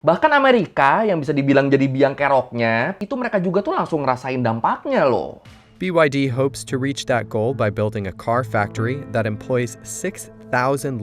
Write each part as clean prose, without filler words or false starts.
Bahkan Amerika yang bisa dibilang jadi biang keroknya, itu mereka juga tuh langsung ngerasain dampaknya loh. BYD hopes to reach that goal by building a car factory that employs 6,000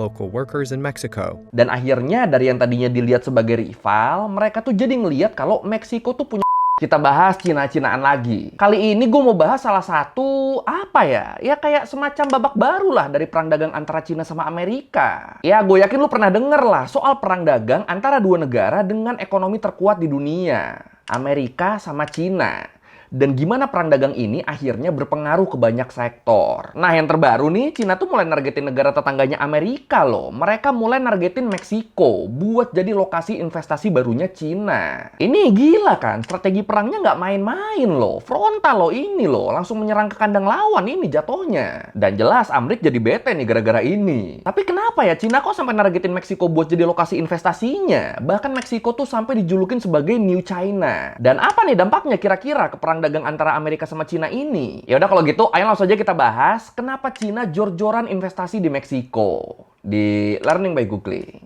local workers in Mexico. Dan akhirnya dari yang tadinya dilihat sebagai rival, mereka tuh jadi ngelihat kalau Meksiko tuh punya. Kita bahas Cina-Cinaan lagi. Kali ini gue mau bahas salah satu, apa ya? Ya kayak semacam babak baru lah dari perang dagang antara Cina sama Amerika. Ya gue yakin lu pernah denger lah soal perang dagang antara dua negara dengan ekonomi terkuat di dunia. Amerika sama Cina. Dan gimana perang dagang ini akhirnya berpengaruh ke banyak sektor. Nah yang terbaru nih, Cina tuh mulai nargetin negara tetangganya Amerika loh. Mereka mulai nargetin Meksiko buat jadi lokasi investasi barunya Cina. Ini gila kan, strategi perangnya nggak main-main loh. Frontal loh ini loh, langsung menyerang ke kandang lawan ini jatuhnya. Dan jelas Amrik jadi bete nih gara-gara ini. Tapi kenapa ya Cina kok sampai nargetin Meksiko buat jadi lokasi investasinya? Bahkan Meksiko tuh sampai dijulukin sebagai New China. Dan apa nih dampaknya kira-kira ke perang dagang antara Amerika sama Cina ini? Ya udah kalau gitu, ayo langsung aja kita bahas kenapa Cina jor-joran investasi di Meksiko di Learning by Googling.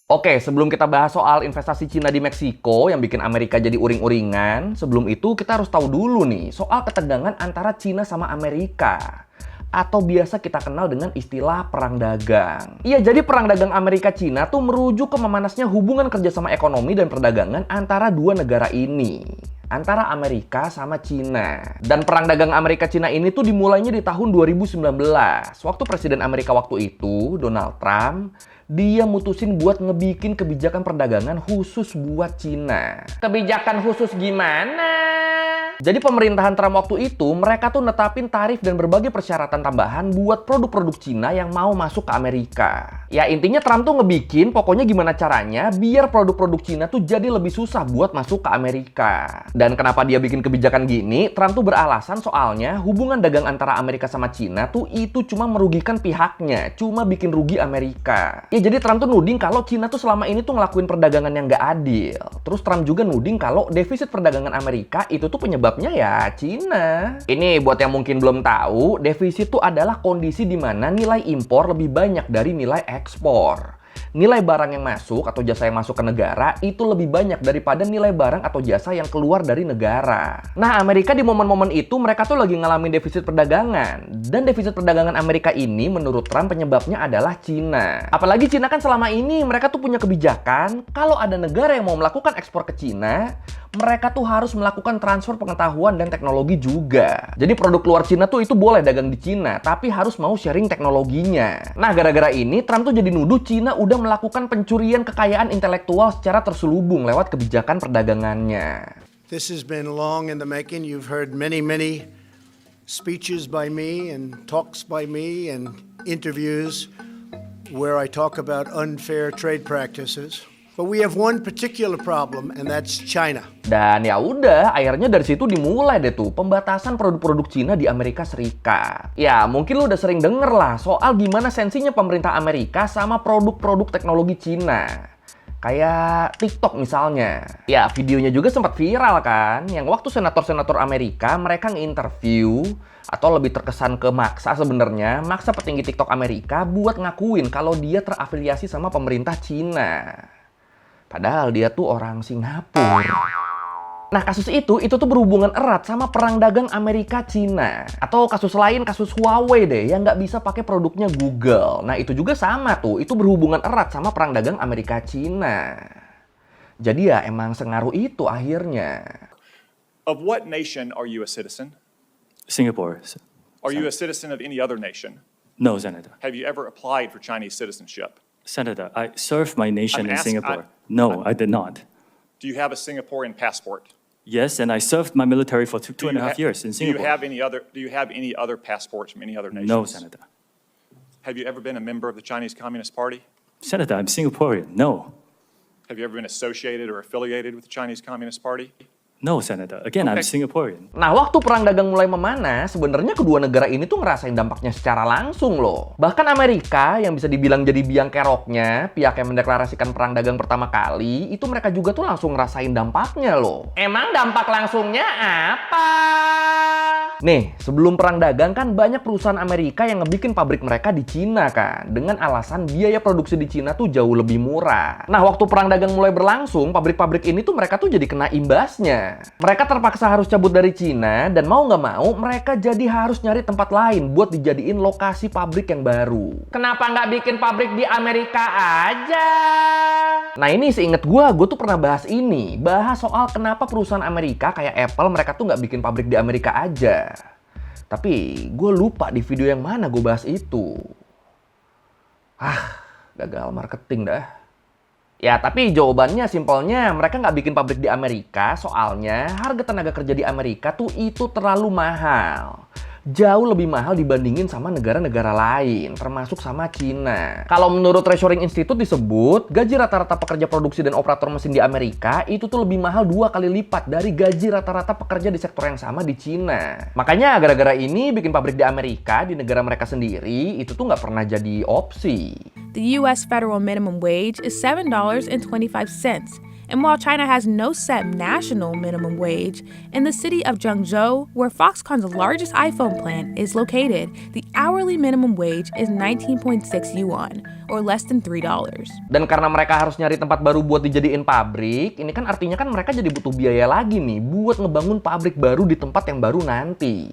Oke, sebelum kita bahas soal investasi Cina di Meksiko yang bikin Amerika jadi uring-uringan, sebelum itu kita harus tahu dulu nih soal ketegangan antara Cina sama Amerika. Atau biasa kita kenal dengan istilah perang dagang. Iya, jadi perang dagang Amerika-Cina tuh merujuk ke memanasnya hubungan kerjasama ekonomi dan perdagangan antara dua negara ini. Antara Amerika sama Cina. Dan perang dagang Amerika-Cina ini tuh dimulainya di tahun 2019. Waktu Presiden Amerika waktu itu, Donald Trump, dia mutusin buat ngebikin kebijakan perdagangan khusus buat Cina. Kebijakan khusus gimana? Jadi pemerintahan Trump waktu itu, mereka tuh netapin tarif dan berbagai persyaratan tambahan buat produk-produk Cina yang mau masuk ke Amerika. Ya intinya Trump tuh ngebikin pokoknya gimana caranya biar produk-produk Cina tuh jadi lebih susah buat masuk ke Amerika. Dan kenapa dia bikin kebijakan gini? Trump tuh beralasan soalnya hubungan dagang antara Amerika sama Cina tuh itu cuma merugikan pihaknya, cuma bikin rugi Amerika. Ya jadi Trump tuh nuding kalau Cina tuh selama ini tuh ngelakuin perdagangan yang gak adil. Terus Trump juga nuding kalau defisit perdagangan Amerika itu tuh penyebabnya ya Cina. Ini buat yang mungkin belum tahu, defisit itu adalah kondisi di mana nilai impor lebih banyak dari nilai ekspor. Nilai barang yang masuk atau jasa yang masuk ke negara itu lebih banyak daripada nilai barang atau jasa yang keluar dari negara. Nah, Amerika di momen-momen itu mereka tuh lagi ngalamin defisit perdagangan. Dan defisit perdagangan Amerika ini menurut Trump penyebabnya adalah Cina. Apalagi Cina kan selama ini mereka tuh punya kebijakan kalau ada negara yang mau melakukan ekspor ke Cina, mereka tuh harus melakukan transfer pengetahuan dan teknologi juga. Jadi produk luar Cina tuh itu boleh dagang di Cina, tapi harus mau sharing teknologinya. Nah, gara-gara ini Trump tuh jadi nuduh Cina udah melakukan pencurian kekayaan intelektual secara terselubung lewat kebijakan perdagangannya. This has been long in the making. You've heard many speeches by me and talks by me and interviews where I talk about unfair trade practices. But we have one particular problem, and that's China. Dan ya udah, akhirnya dari situ dimulai deh tuh pembatasan produk-produk Cina di Amerika Serikat. Ya, mungkin lu udah sering denger lah soal gimana sensinya pemerintah Amerika sama produk-produk teknologi Cina. Kayak TikTok misalnya. Ya, videonya juga sempat viral kan, yang waktu senator-senator Amerika mereka nge-interview atau lebih terkesan ke maksa sebenarnya, maksa petinggi TikTok Amerika buat ngakuin kalau dia terafiliasi sama pemerintah Cina. Padahal dia tuh orang Singapura. Nah, kasus itu tuh berhubungan erat sama perang dagang Amerika-Cina. Atau kasus lain, kasus Huawei deh, yang nggak bisa pakai produknya Google. Nah, itu juga sama tuh, itu berhubungan erat sama perang dagang Amerika-Cina. Jadi ya emang sengaruh itu akhirnya. Of what nation are you a citizen? Singapore. Are you a citizen of any other nation? No, Senator. Have you ever applied for Chinese citizenship? Senator, I served my nation I'm in asking- Singapore. No, I did not. Do you have a Singaporean passport? Yes, and I served my military for two and a half years in Do you Singapore. have any other passports from any other nations? No, Senator. Have you ever been a member of the Chinese Communist Party? Senator, I'm Singaporean. No. Have you ever been associated or affiliated with the Chinese Communist Party? No, Senator. Again, I'm Okay. Singaporean. Nah, waktu perang dagang mulai memanas, sebenarnya kedua negara ini tuh ngerasain dampaknya secara langsung loh. Bahkan Amerika yang bisa dibilang jadi biang keroknya, pihak yang mendeklarasikan perang dagang pertama kali, itu mereka juga tuh langsung ngerasain dampaknya loh. Emang dampak langsungnya apa? Nih, sebelum perang dagang kan banyak perusahaan Amerika yang ngebikin pabrik mereka di Cina kan, dengan alasan biaya produksi di Cina tuh jauh lebih murah. Nah, waktu perang dagang mulai berlangsung, pabrik-pabrik ini tuh mereka tuh jadi kena imbasnya. Mereka terpaksa harus cabut dari Cina, dan mau nggak mau mereka jadi harus nyari tempat lain buat dijadiin lokasi pabrik yang baru. Kenapa nggak bikin pabrik di Amerika aja? Nah, ini seinget gue tuh pernah bahas ini. Bahas soal kenapa perusahaan Amerika kayak Apple mereka tuh nggak bikin pabrik di Amerika aja. Tapi gue lupa di video yang mana gue bahas itu. Gagal marketing dah. Ya, tapi jawabannya simpelnya mereka nggak bikin pabrik di Amerika soalnya harga tenaga kerja di Amerika tuh itu terlalu mahal. Jauh lebih mahal dibandingin sama negara-negara lain, termasuk sama Cina. Kalau menurut Reshoring Institute disebut, gaji rata-rata pekerja produksi dan operator mesin di Amerika itu tuh lebih mahal 2 kali lipat dari gaji rata-rata pekerja di sektor yang sama di Cina. Makanya gara-gara ini bikin pabrik di Amerika, di negara mereka sendiri, itu tuh nggak pernah jadi opsi. The U.S. federal minimum wage is $7.25. And while China has no set national minimum wage, in the city of Zhengzhou, where Foxconn's largest iPhone plant is located, the hourly minimum wage is 19.6 yuan, or less than $3. Dan karena mereka harus nyari tempat baru buat dijadiin pabrik, ini kan artinya kan mereka jadi butuh biaya lagi nih buat ngebangun pabrik baru di tempat yang baru nanti.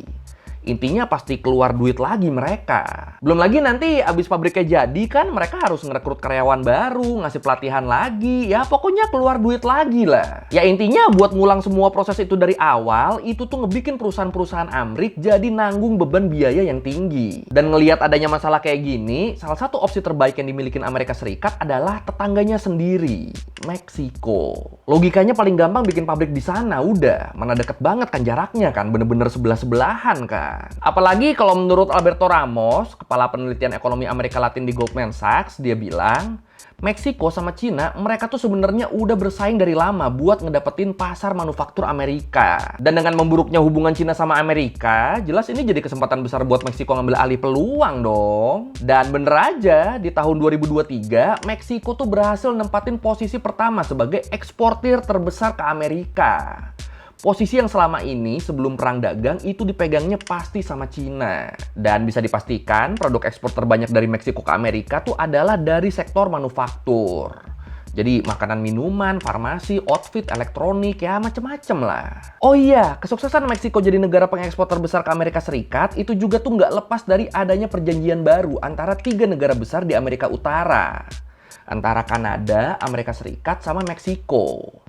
Intinya pasti keluar duit lagi mereka. Belum lagi nanti abis pabriknya jadi kan mereka harus ngerekrut karyawan baru, ngasih pelatihan lagi, ya pokoknya keluar duit lagi lah. Ya intinya buat ngulang semua proses itu dari awal, itu tuh ngebikin perusahaan-perusahaan Amrik jadi nanggung beban biaya yang tinggi. Dan ngelihat adanya masalah kayak gini, salah satu opsi terbaik yang dimiliki Amerika Serikat adalah tetangganya sendiri, Meksiko. Logikanya paling gampang bikin pabrik di sana, udah. Mana deket banget kan jaraknya kan, bener-bener sebelah-sebelahan kan. Apalagi kalau menurut Alberto Ramos, kepala penelitian ekonomi Amerika Latin di Goldman Sachs, dia bilang, Meksiko sama Cina, mereka tuh sebenarnya udah bersaing dari lama buat ngedapetin pasar manufaktur Amerika. Dan dengan memburuknya hubungan Cina sama Amerika, jelas ini jadi kesempatan besar buat Meksiko ngambil alih peluang dong. Dan bener aja, di tahun 2023, Meksiko tuh berhasil nempatin posisi pertama sebagai eksportir terbesar ke Amerika. Posisi yang selama ini sebelum perang dagang itu dipegangnya pasti sama Cina. Dan bisa dipastikan produk ekspor terbanyak dari Meksiko ke Amerika tuh adalah dari sektor manufaktur. Jadi makanan minuman, farmasi, outfit, elektronik, ya macem-macem lah. Oh iya, kesuksesan Meksiko jadi negara pengekspor terbesar ke Amerika Serikat itu juga tuh nggak lepas dari adanya perjanjian baru antara 3 negara besar di Amerika Utara. Antara Kanada, Amerika Serikat, sama Meksiko.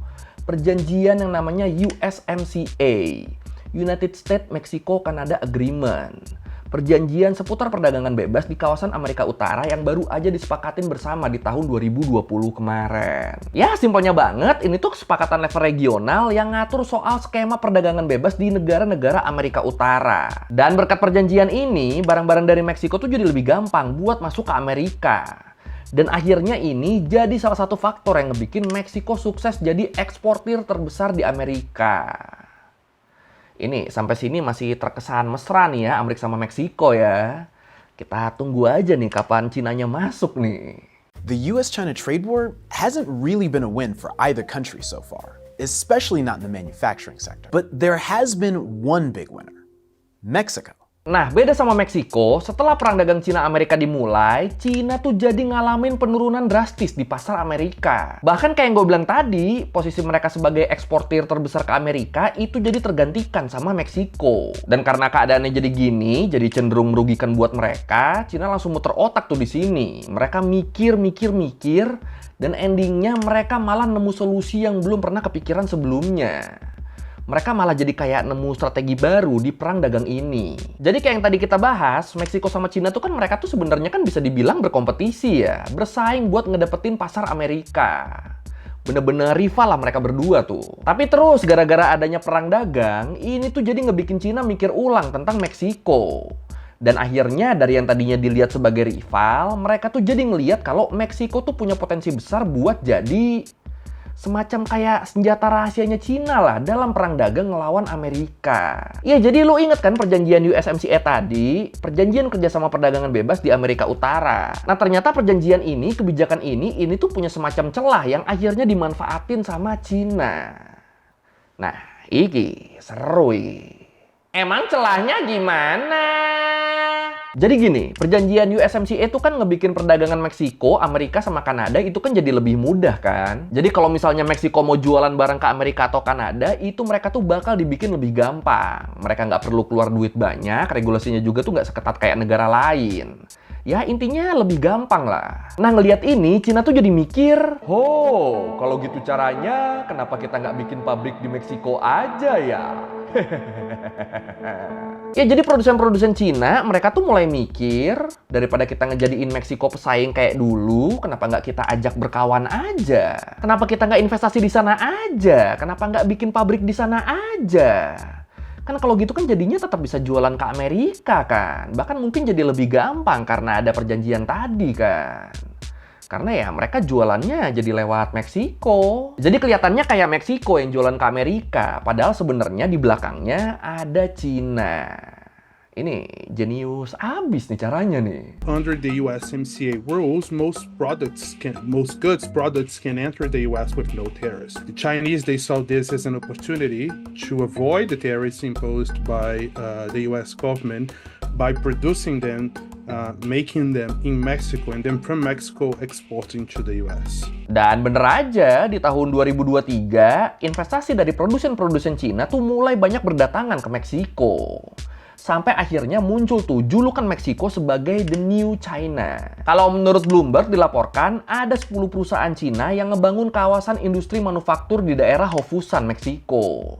Perjanjian yang namanya USMCA, United States Mexico Canada Agreement. Perjanjian seputar perdagangan bebas di kawasan Amerika Utara yang baru aja disepakatin bersama di tahun 2020 kemarin. Ya, simpelnya banget, ini tuh kesepakatan level regional yang ngatur soal skema perdagangan bebas di negara-negara Amerika Utara. Dan berkat perjanjian ini, barang-barang dari Meksiko tuh jadi lebih gampang buat masuk ke Amerika. Dan akhirnya ini jadi salah satu faktor yang ngebikin Meksiko sukses jadi eksportir terbesar di Amerika. Ini sampai sini masih terkesan mesra nih ya, Amerika sama Meksiko ya. Kita tunggu aja nih kapan Cinanya masuk nih. The US-China trade war hasn't really been a win for either country so far, especially not in the manufacturing sector. But there has been one big winner, Mexico. Nah, beda sama Meksiko, setelah perang dagang Cina-Amerika dimulai, Cina tuh jadi ngalamin penurunan drastis di pasar Amerika. Bahkan kayak yang gue bilang tadi, posisi mereka sebagai eksportir terbesar ke Amerika itu jadi tergantikan sama Meksiko. Dan karena keadaannya jadi gini, jadi cenderung merugikan buat mereka, Cina langsung muter otak tuh di sini. Mereka mikir, dan endingnya mereka malah nemu solusi yang belum pernah kepikiran sebelumnya. Mereka malah jadi kayak nemu strategi baru di perang dagang ini. Jadi kayak yang tadi kita bahas, Meksiko sama Cina tuh kan mereka tuh sebenarnya kan bisa dibilang berkompetisi ya. Bersaing buat ngedapetin pasar Amerika. Bener-bener rival lah mereka berdua tuh. Tapi terus gara-gara adanya perang dagang, ini tuh jadi ngebikin Cina mikir ulang tentang Meksiko. Dan akhirnya dari yang tadinya dilihat sebagai rival, mereka tuh jadi ngelihat kalau Meksiko tuh punya potensi besar buat jadi Semacam kayak senjata rahasianya Cina lah dalam perang dagang ngelawan Amerika. Ya, jadi lo inget kan perjanjian USMCA tadi? Perjanjian kerjasama perdagangan bebas di Amerika Utara. Nah, ternyata perjanjian ini, kebijakan ini tuh punya semacam celah yang akhirnya dimanfaatin sama Cina. Nah, iki seru iki. Emang celahnya gimana? Jadi gini, perjanjian USMCA itu kan ngebikin perdagangan Meksiko, Amerika sama Kanada itu kan jadi lebih mudah kan. Jadi kalau misalnya Meksiko mau jualan barang ke Amerika atau Kanada, itu mereka tuh bakal dibikin lebih gampang. Mereka nggak perlu keluar duit banyak, regulasinya juga tuh nggak seketat kayak negara lain. Ya intinya lebih gampang lah. Nah ngelihat ini, Cina tuh jadi mikir, oh kalau gitu caranya, kenapa kita nggak bikin pabrik di Meksiko aja ya? Ya jadi produsen-produsen Cina, mereka tuh mulai mikir, daripada kita ngejadiin Meksiko pesaing kayak dulu, kenapa nggak kita ajak berkawan aja? Kenapa kita nggak investasi di sana aja? Kenapa nggak bikin pabrik di sana aja? Kan kalau gitu kan jadinya tetap bisa jualan ke Amerika kan? Bahkan mungkin jadi lebih gampang karena ada perjanjian tadi kan? Karena ya mereka jualannya jadi lewat Meksiko. Jadi kelihatannya kayak Meksiko yang jualan ke Amerika. Padahal sebenarnya di belakangnya ada Cina. Ini jenius abis nih caranya nih. Under the USMCA rules, most goods products can enter the US with no tariffs. The Chinese, they saw this as an opportunity to avoid the tariffs imposed by the US government by producing them, making them in Mexico, and then from Mexico exporting to the US. Dan bener aja, di tahun 2023, investasi dari produsen-produsen Cina tuh mulai banyak berdatangan ke Meksiko. Sampai akhirnya muncul tuh julukan Meksiko sebagai The New China. Kalau menurut Bloomberg dilaporkan, ada 10 perusahaan Cina yang ngebangun kawasan industri manufaktur di daerah Hofusan, Meksiko.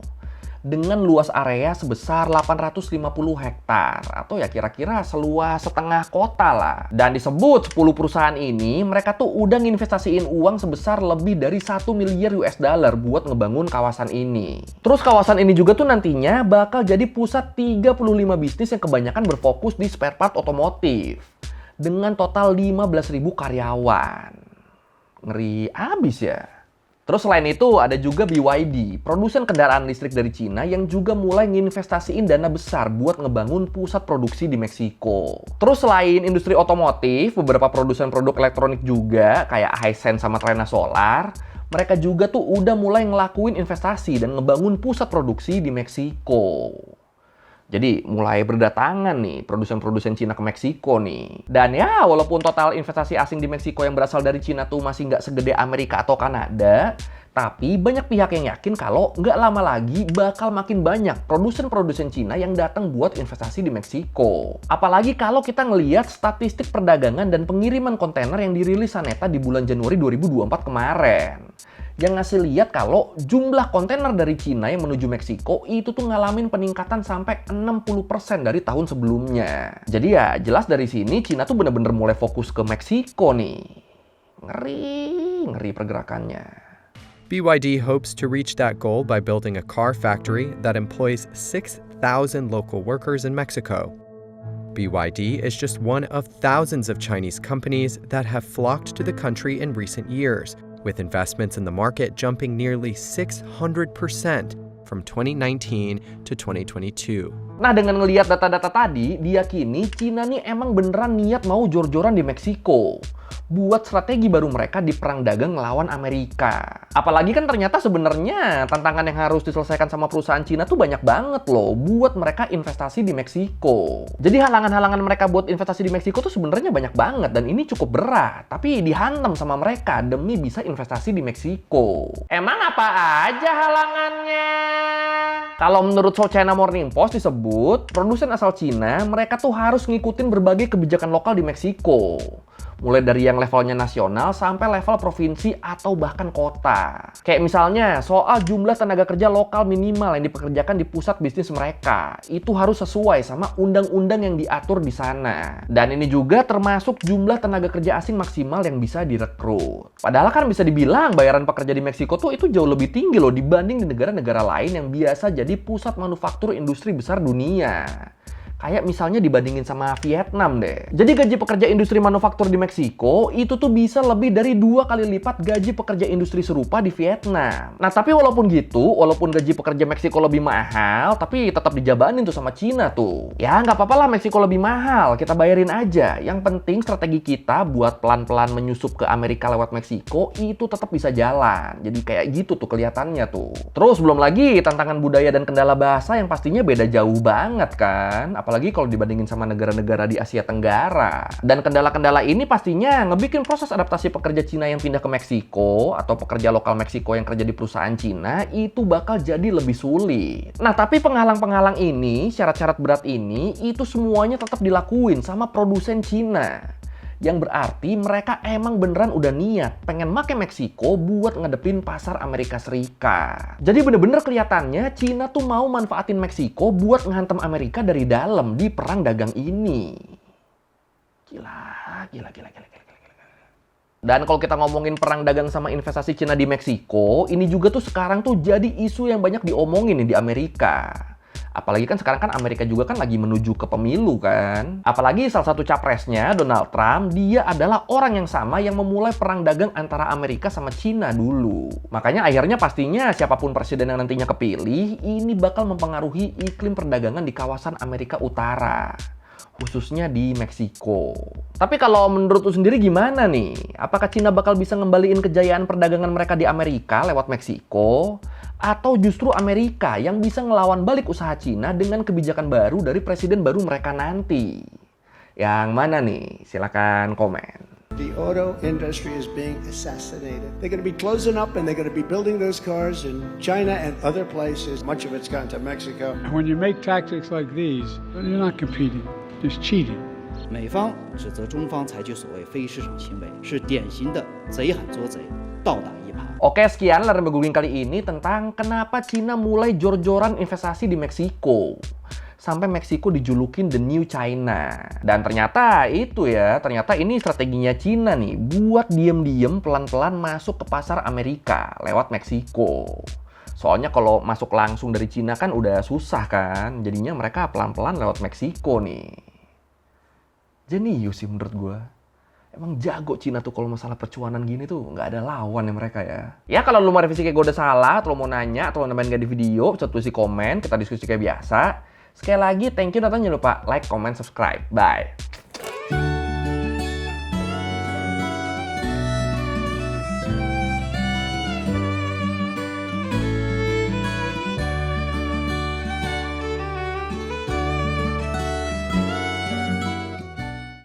Dengan luas area sebesar 850 hektar atau ya kira-kira seluas setengah kota lah. Dan disebut 10 perusahaan ini mereka tuh udah nginvestasiin uang sebesar lebih dari 1 miliar US dollar buat ngebangun kawasan ini. Terus kawasan ini juga tuh nantinya bakal jadi pusat 35 bisnis yang kebanyakan berfokus di spare part otomotif dengan total 15.000 karyawan. Ngeri abis ya. Terus selain itu ada juga BYD, produsen kendaraan listrik dari Cina yang juga mulai nginvestasiin dana besar buat ngebangun pusat produksi di Meksiko. Terus selain industri otomotif, beberapa produsen produk elektronik juga kayak Hisense sama Trina Solar, mereka juga tuh udah mulai ngelakuin investasi dan ngebangun pusat produksi di Meksiko. Jadi mulai berdatangan nih produsen-produsen Cina ke Meksiko nih. Dan ya walaupun total investasi asing di Meksiko yang berasal dari Cina tuh masih nggak segede Amerika atau Kanada, tapi banyak pihak yang yakin kalau nggak lama lagi bakal makin banyak produsen-produsen Cina yang datang buat investasi di Meksiko. Apalagi kalau kita ngelihat statistik perdagangan dan pengiriman kontainer yang dirilis Saneta di bulan Januari 2024 kemarin. Yang ngasih lihat kalau jumlah kontainer dari Cina yang menuju Meksiko itu tuh ngalamin peningkatan sampai 60% dari tahun sebelumnya. Jadi ya jelas dari sini Cina tuh bener-bener mulai fokus ke Meksiko nih. Ngeri pergerakannya. BYD hopes to reach that goal by building a car factory that employs 6,000 local workers in Mexico. BYD is just one of thousands of Chinese companies that have flocked to the country in recent years, with investments in the market jumping nearly 600% from 2019 to 2022. Nah, dengan ngelihat data-data tadi, diyakini Cina nih emang beneran niat mau jor-joran di Meksiko. Buat strategi baru mereka di perang dagang ngelawan Amerika. Apalagi kan ternyata sebenarnya tantangan yang harus diselesaikan sama perusahaan Cina tuh banyak banget loh buat mereka investasi di Meksiko. Jadi halangan-halangan mereka buat investasi di Meksiko tuh sebenarnya banyak banget dan ini cukup berat. Tapi dihantam sama mereka demi bisa investasi di Meksiko. Emang apa aja halangannya? Kalau menurut South China Morning Post disebut, produsen asal Cina mereka tuh harus ngikutin berbagai kebijakan lokal di Meksiko. Mulai dari yang levelnya nasional sampai level provinsi atau bahkan kota. Kayak misalnya soal jumlah tenaga kerja lokal minimal yang dipekerjakan di pusat bisnis mereka. Itu harus sesuai sama undang-undang yang diatur di sana. Dan ini juga termasuk jumlah tenaga kerja asing maksimal yang bisa direkrut. Padahal kan bisa dibilang bayaran pekerja di Meksiko tuh itu jauh lebih tinggi loh dibanding di negara-negara lain yang biasa jadi pusat manufaktur industri besar dunia. Kayak misalnya dibandingin sama Vietnam deh. Jadi gaji pekerja industri manufaktur di Meksiko itu tuh bisa lebih dari 2 kali lipat gaji pekerja industri serupa di Vietnam. Nah tapi walaupun gitu, walaupun gaji pekerja Meksiko lebih mahal, tapi tetap dijabanin tuh sama Cina tuh. Ya nggak apa-apa lah Meksiko lebih mahal, kita bayarin aja. Yang penting strategi kita buat pelan-pelan menyusup ke Amerika lewat Meksiko itu tetap bisa jalan. Jadi kayak gitu tuh kelihatannya tuh. Terus belum lagi tantangan budaya dan kendala bahasa yang pastinya beda jauh banget kan. Apalagi kalau dibandingin sama negara-negara di Asia Tenggara. Dan kendala-kendala ini pastinya ngebikin proses adaptasi pekerja Cina yang pindah ke Meksiko atau pekerja lokal Meksiko yang kerja di perusahaan Cina itu bakal jadi lebih sulit. Nah, tapi penghalang-penghalang ini, syarat-syarat berat ini, itu semuanya tetap dilakuin sama produsen Cina. Yang berarti mereka emang beneran udah niat pengen make Meksiko buat ngedepin pasar Amerika Serikat. Jadi bener-bener kelihatannya Cina tuh mau manfaatin Meksiko buat ngehantam Amerika dari dalam di perang dagang ini. Gila. Dan kalau kita ngomongin perang dagang sama investasi Cina di Meksiko, ini juga tuh sekarang tuh jadi isu yang banyak diomongin nih di Amerika. Apalagi kan sekarang kan Amerika juga kan lagi menuju ke pemilu kan. Apalagi salah satu capresnya, Donald Trump, dia adalah orang yang sama yang memulai perang dagang antara Amerika sama Cina dulu. Makanya akhirnya pastinya siapapun presiden yang nantinya kepilih, ini bakal mempengaruhi iklim perdagangan di kawasan Amerika Utara. Khususnya di Meksiko. Tapi kalau menurut lu sendiri gimana nih? Apakah Cina bakal bisa ngembaliin kejayaan perdagangan mereka di Amerika lewat Meksiko? Atau justru Amerika yang bisa ngelawan balik usaha Cina dengan kebijakan baru dari presiden baru mereka nanti? Yang mana nih? Silakan komen. The auto industry is being assassinated. They're going to be closing up and they're going to be building those cars in China and other places. Much of it's gone to Mexico. When you make tactics like these, you're not competing, it's cheating. 美方指责中方采取所谓非市场行为，是典型的贼喊捉贼，倒打一耙。 Oke, sekian lereng googling kali ini tentang kenapa Cina mulai jor-joran investasi di Meksiko. Sampai Meksiko dijulukin The New China. Dan ternyata itu ya, ternyata ini strateginya Cina nih, buat diem-diem pelan-pelan masuk ke pasar Amerika lewat Meksiko. Soalnya kalau masuk langsung dari Cina kan udah susah kan, jadinya mereka pelan-pelan lewat Meksiko nih. Jenius sih menurut gue. Emang jago Cina tuh kalau masalah percuanan gini tuh nggak ada lawan ya mereka ya. Ya kalau lu mau revisi kayak gue udah salah, atau lu mau nanya, atau lu nambahin nggak di video, bisa tulis di komen, kita diskusi kayak biasa. Sekali lagi, thank you, dan jangan lupa like, comment, subscribe. Bye!